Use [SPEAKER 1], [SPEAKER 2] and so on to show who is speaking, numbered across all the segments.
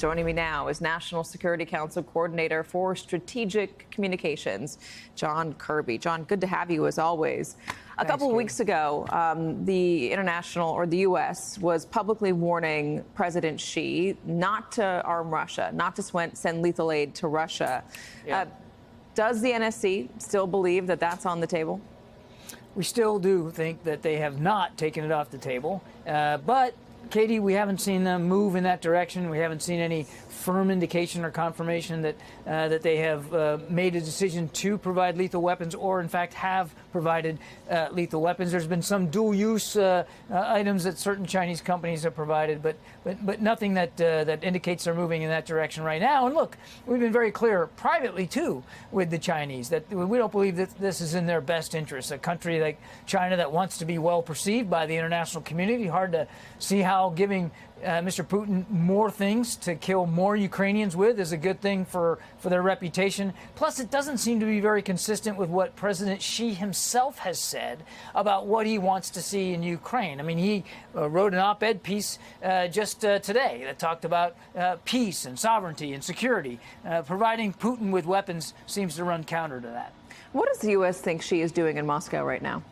[SPEAKER 1] Joining me now is National Security Council Coordinator for Strategic Communications, John Kirby. John, good to have you as always. A couple of weeks ago, the U.S. was publicly warning President Xi not to arm Russia, not to send lethal aid to Russia. Yeah. Does the NSC still believe that that's on the table?
[SPEAKER 2] We still do think that they have not taken it off the table, but Katie, we haven't seen them move in that direction. We haven't seen any firm indication or confirmation that they have made a decision to provide lethal weapons, or in fact have provided lethal weapons. There's been some dual-use items that certain Chinese companies have provided, but nothing that indicates they're moving in that direction right now. And look, we've been very clear privately too with the Chinese that we don't believe that this is in their best interest. A country like China that wants to be well perceived by the international community, hard to see how giving Mr. Putin more things to kill more Ukrainians with is a good thing for their reputation. Plus, it doesn't seem to be very consistent with what President Xi himself has said about what he wants to see in Ukraine. I mean, he wrote an op-ed piece just today that talked about peace and sovereignty and security. Providing Putin with weapons seems to run counter to that.
[SPEAKER 1] What does the U.S. think Xi is doing in Moscow right now?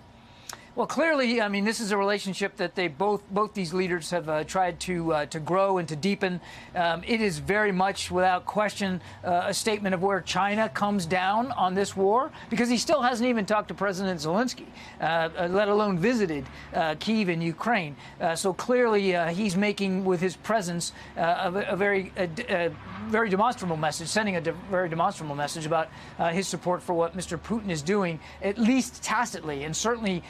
[SPEAKER 2] Well, clearly, I mean, this is a relationship that they both these leaders have tried to grow and to deepen. It is very much, without question, a statement of where China comes down on this war, because he still hasn't even talked to President Zelensky, let alone visited Kyiv in Ukraine. So clearly, he's making, with his presence, a very demonstrable message, sending a very demonstrable message about his support for what Mr. Putin is doing, at least tacitly, and certainly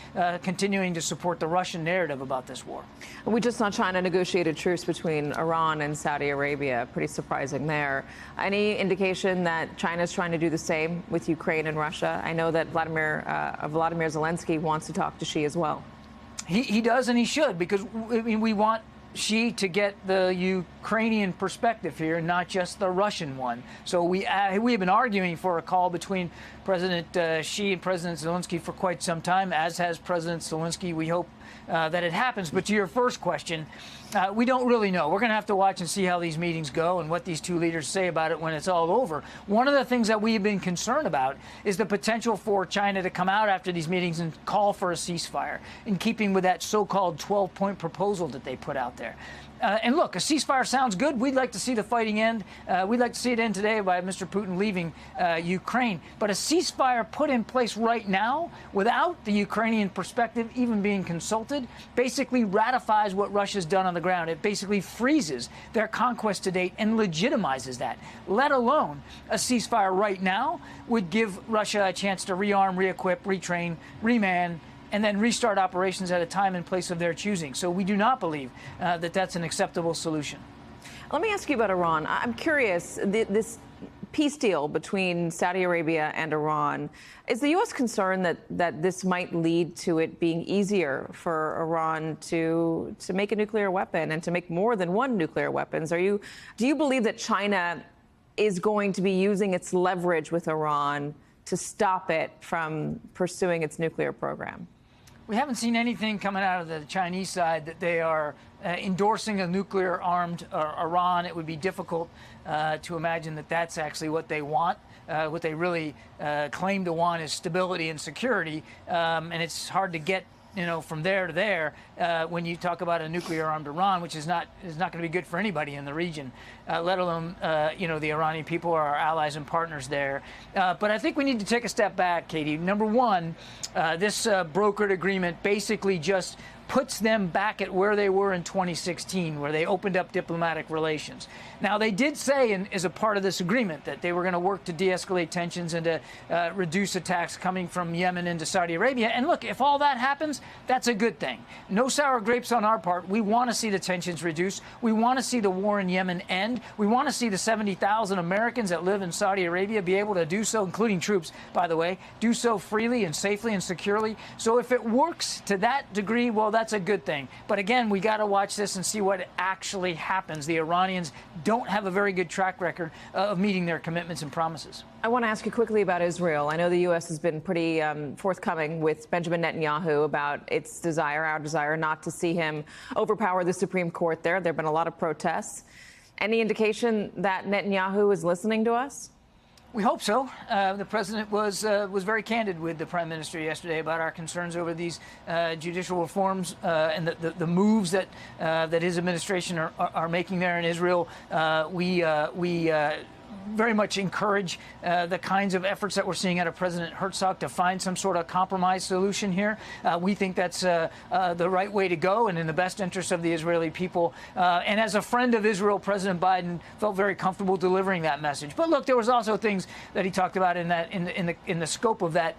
[SPEAKER 2] continuing to support the Russian narrative about this war.
[SPEAKER 1] We just saw China negotiate a truce between Iran and Saudi Arabia. Pretty surprising there. Any indication that China is trying to do the same with Ukraine and Russia? I know that Vladimir Zelensky wants to talk to Xi as well.
[SPEAKER 2] He does, and he should, because I mean, we want Xi to get the Ukrainian perspective here, not just the Russian one. So we have been arguing for a call between President Xi and President Zelensky for quite some time, as has President Zelensky. We hope that it happens. But to your first question, we don't really know. We're going to have to watch and see how these meetings go and what these two leaders say about it when it's all over. One of the things that we've been concerned about is the potential for China to come out after these meetings and call for a ceasefire, in keeping with that so-called 12-point proposal that they put out there. And look, a ceasefire sounds good. We'd like to see the fighting end. We'd like to see it end today by Mr. Putin leaving Ukraine. But a ceasefire put in place right now, without the Ukrainian perspective even being consulted, basically ratifies what Russia's done on the ground. It basically freezes their conquest to date and legitimizes that. Let alone a ceasefire right now would give Russia a chance to rearm, re-equip, retrain, reman, and then restart operations at a time and place of their choosing. So we do not believe that that's an acceptable solution.
[SPEAKER 1] Let me ask you about Iran. I'm curious, this peace deal between Saudi Arabia and Iran, is the U.S. concerned that this might lead to it being easier for Iran to make a nuclear weapon and to make more than one nuclear weapons? Do you believe that China is going to be using its leverage with Iran to stop it from pursuing its nuclear program?
[SPEAKER 2] We haven't seen anything coming out of the Chinese side that they are endorsing a nuclear-armed Iran. It would be difficult to imagine that that's actually what they want. What they really claim to want is stability and security, and it's hard to get from there to there when you talk about a nuclear-armed Iran, which is not going to be good for anybody in the region, let alone the Iranian people are our allies and partners there. But I think we need to take a step back, Katie. Number one, this brokered agreement basically just puts them back at where they were in 2016, where they opened up diplomatic relations. Now, they did say, as a part of this agreement, that they were going to work to de-escalate tensions and to reduce attacks coming from Yemen into Saudi Arabia. And look, if all that happens, that's a good thing. No sour grapes on our part. We want to see the tensions reduced. We want to see the war in Yemen end. We want to see the 70,000 Americans that live in Saudi Arabia be able to do so, including troops, by the way, do so freely and safely and securely. So if it works to that degree, well, that's a good thing. But again, we got to watch this and see what actually happens. The Iranians don't have a very good track record of meeting their commitments and promises.
[SPEAKER 1] I want to ask you quickly about Israel. I know the U.S. has been pretty forthcoming with Benjamin Netanyahu about our desire not to see him overpower the Supreme Court there. There have been a lot of protests. Any indication that Netanyahu is listening to us?
[SPEAKER 2] We hope so. The president was very candid with the prime minister yesterday about our concerns over these judicial reforms and the moves that his administration are making there in Israel. We very much encourage the kinds of efforts that we're seeing out of President Herzog to find some sort of compromise solution here. We think that's the right way to go and in the best interest of the Israeli people. And as a friend of Israel, President Biden felt very comfortable delivering that message. But look, there was also things that he talked about in the scope of that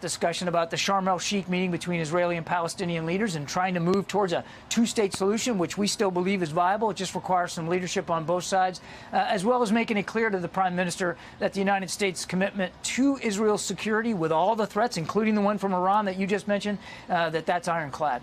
[SPEAKER 2] discussion about the Sharm el-Sheikh meeting between Israeli and Palestinian leaders and trying to move towards a two-state solution, which we still believe is viable. It just requires some leadership on both sides, as well as making it clear to the prime minister that the United States' commitment to Israel's security with all the threats, including the one from Iran that you just mentioned, that's ironclad.